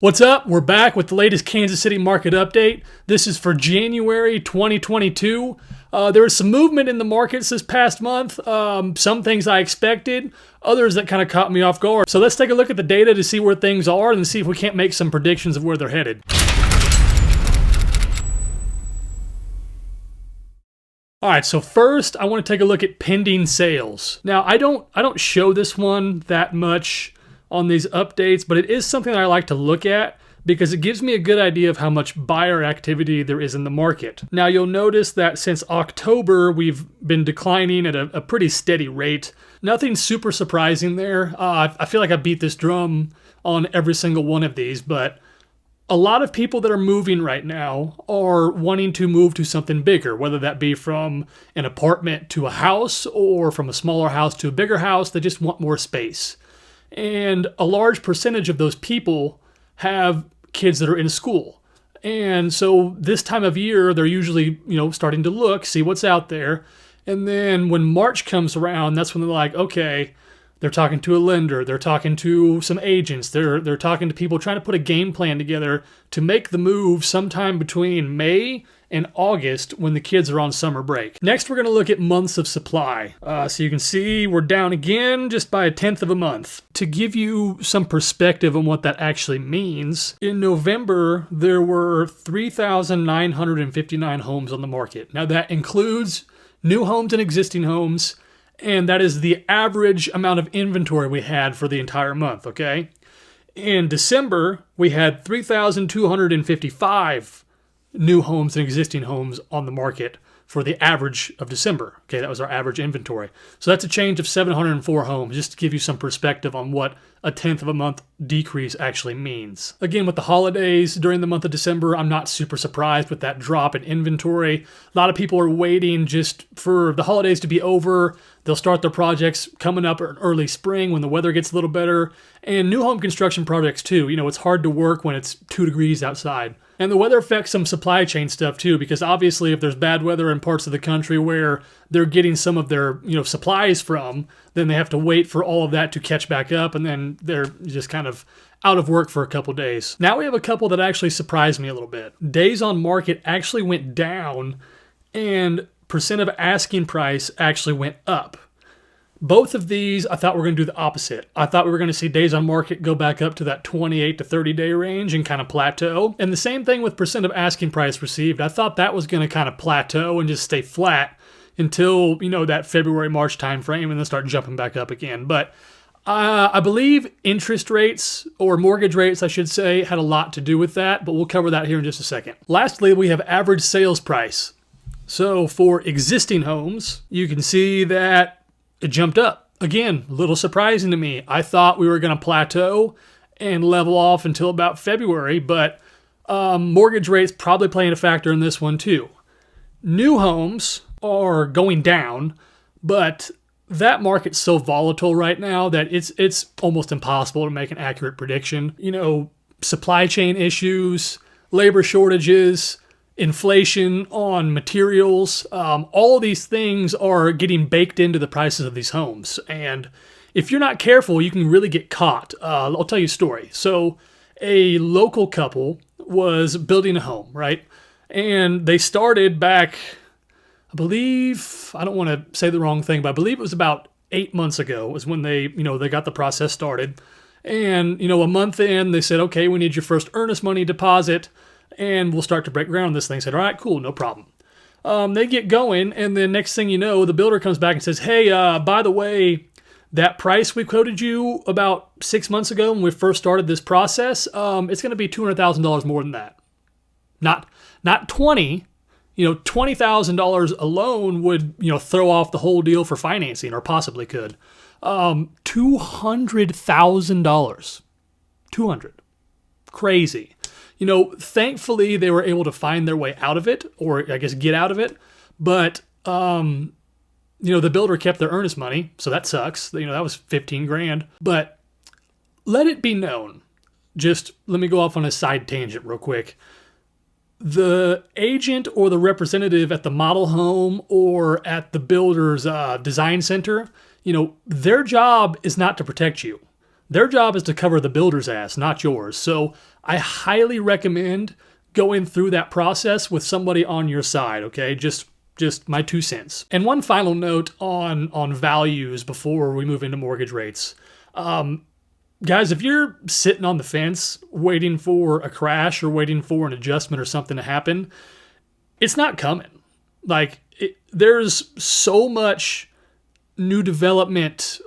What's up? We're back with the latest Kansas City market update. This is for January 2022. There was some movement in the markets this past month. Some things I expected, others that kind of caught me off guard. So let's take a look at the data to see where things are and see if we can't make some predictions of where they're headed. All right, so first I want to take a look at pending sales. Now, I don't show this one that much on these updates, but it is something that I like to look at because it gives me a good idea of how much buyer activity there is in the market. Now, you'll notice that since October, we've been declining at a pretty steady rate. Nothing super surprising there. I feel like I beat this drum on every single one of these, but a lot of people that are moving right now are wanting to move to something bigger, whether that be from an apartment to a house or from a smaller house to a bigger house. They just want more space. And a large percentage of those people have kids that are in school. And so this time of year, they're usually, starting to look, see what's out there. And then when March comes around, that's when they're like, okay, they're talking to a lender, they're talking to some agents, they're talking to people trying to put a game plan together to make the move sometime between May and August when the kids are on summer break. Next, we're going to look at months of supply. So you can see we're down again just by 1/10 of a month. To give you some perspective on what that actually means, in November, there were 3,959 homes on the market. Now that includes new homes and existing homes, and that is the average amount of inventory we had for the entire month, okay? In December, we had 3,255 new homes and existing homes on the market for the average of December. Okay, that was our average inventory. So that's a change of 704 homes, just to give you some perspective on what a 1/10 of a month decrease actually means. Again, with the holidays during the month of December, I'm not super surprised with that drop in inventory. A lot of people are waiting just for the holidays to be over. They'll start their projects coming up in early spring when the weather gets a little better. And new home construction projects too. It's hard to work when it's 2 degrees outside. And the weather affects some supply chain stuff too, because obviously if there's bad weather in parts of the country where they're getting some of their supplies from, then they have to wait for all of that to catch back up, and then they're just kind of out of work for a couple days. Now we have a couple that actually surprised me a little bit. Days on market actually went down, and percent of asking price actually went up. Both of these, I thought we were going to do the opposite. I thought we were going to see days on market go back up to that 28 to 30 day range and kind of plateau. And the same thing with percent of asking price received. I thought that was going to kind of plateau and just stay flat until, that February, March timeframe, and then start jumping back up again. But I believe interest rates, or mortgage rates, I should say, had a lot to do with that, but we'll cover that here in just a second. Lastly, we have average sales price. So for existing homes, you can see that it jumped up. Again, a little surprising to me. I thought we were going to plateau and level off until about February, but mortgage rates probably playing a factor in this one too. New homes are going down, but that market's so volatile right now that it's almost impossible to make an accurate prediction. Supply chain issues, labor shortages, inflation on materials, all of these things are getting baked into the prices of these homes. And if you're not careful, you can really get caught. I'll tell you a story. So a local couple was building a home, right? And they started back, I believe, I don't want to say the wrong thing, but I believe it was about 8 months ago was when they got the process started. And, a month in, they said, okay, we need your first earnest money deposit, and we'll start to break ground on this thing. I said, all right, cool, no problem. They get going, and then next thing you know, the builder comes back and says, hey, by the way, that price we quoted you about 6 months ago when we first started this process, it's going to be $200,000 more than that. Not 20. $20,000 alone would, throw off the whole deal for financing, or possibly could. $200,000. 200. Crazy. Thankfully they were able to find their way out of it, or I guess get out of it. But, the builder kept their earnest money, so that sucks. That was 15 grand. But let it be known, just let me go off on a side tangent real quick. The agent or the representative at the model home or at the builder's design center, their job is not to protect you. Their job is to cover the builder's ass, not yours. So I highly recommend going through that process with somebody on your side, okay? Just my 2 cents. And one final note on values before we move into mortgage rates. Guys, if you're sitting on the fence waiting for a crash or waiting for an adjustment or something to happen, it's not coming. Like, there's so much new development,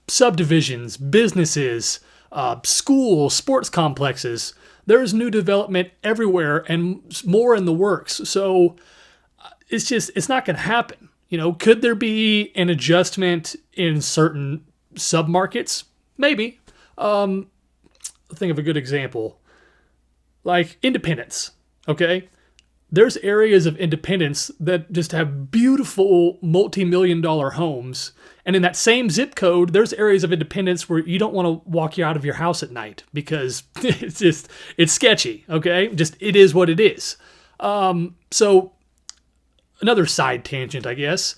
subdivisions, businesses, schools, sports complexes. There's new development everywhere and more in the works. So it's not going to happen. Could there be an adjustment in certain submarkets? Maybe. Think of a good example. Like Independence, okay? There's areas of Independence that just have beautiful multi-million-dollar homes. And in that same zip code, there's areas of Independence where you don't want to walk you out of your house at night because it's sketchy, okay? It is what it is. So another side tangent, I guess.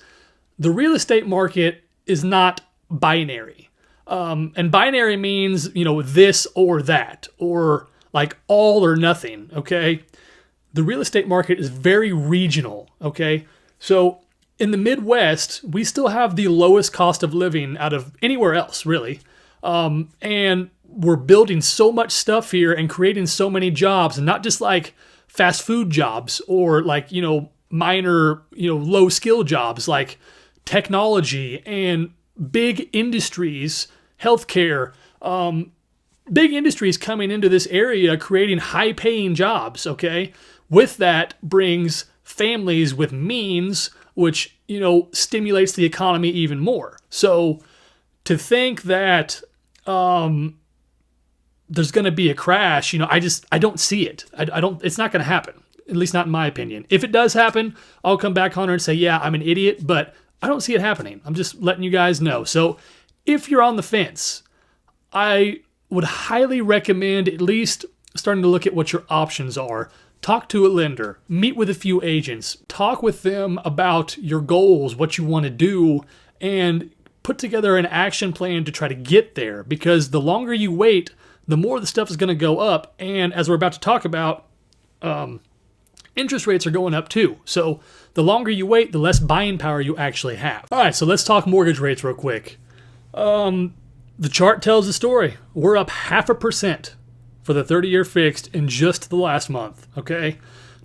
The real estate market is not binary. And binary means, this or that, or like all or nothing, okay? The real estate market is very regional, okay? So in the Midwest, we still have the lowest cost of living out of anywhere else, really. And we're building so much stuff here and creating so many jobs, and not just like fast food jobs or like, minor, low skill jobs like technology and big industries, healthcare, big industries coming into this area, creating high paying jobs. Okay. With that brings families with means, which, stimulates the economy even more. So to think that, there's going to be a crash, I don't see it. It's not going to happen. At least not in my opinion. If it does happen, I'll come back on her and say, yeah, I'm an idiot, but I don't see it happening. I'm just letting you guys know. So if you're on the fence, I would highly recommend at least starting to look at what your options are. Talk to a lender, meet with a few agents, talk with them about your goals, what you want to do, and put together an action plan to try to get there. Because the longer you wait, the more the stuff is going to go up. And as we're about to talk about, interest rates are going up too. So the longer you wait, the less buying power you actually have. All right, so let's talk mortgage rates real quick. The chart tells the story. We're up 0.5% for the 30-year fixed in just the last month, okay?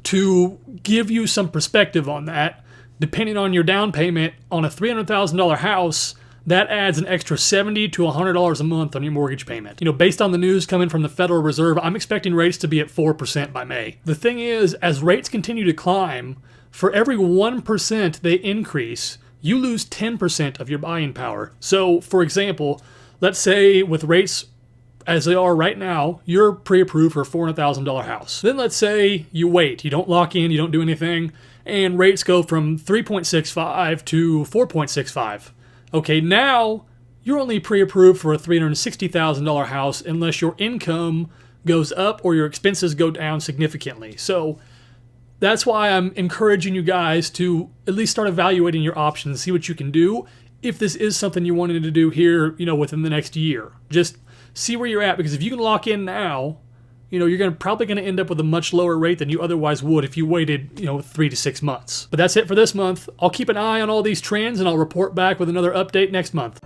To give you some perspective on that, depending on your down payment on a $300,000 house, that adds an extra $70 to $100 a month on your mortgage payment. Based on the news coming from the Federal Reserve, I'm expecting rates to be at 4% by May. The thing is, as rates continue to climb, for every 1% they increase, you lose 10% of your buying power. So, for example, let's say with rates as they are right now, you're pre-approved for a $400,000 house. Then let's say you wait, you don't lock in, you don't do anything, and rates go from 3.65 to 4.65. Okay, now you're only pre-approved for a $360,000 house unless your income goes up or your expenses go down significantly. So that's why I'm encouraging you guys to at least start evaluating your options, see what you can do. If this is something you wanted to do here, within the next year, just see where you're at, because if you can lock in now, you're probably going to end up with a much lower rate than you otherwise would if you waited, 3 to 6 months. But that's it for this month. I'll keep an eye on all these trends and I'll report back with another update next month.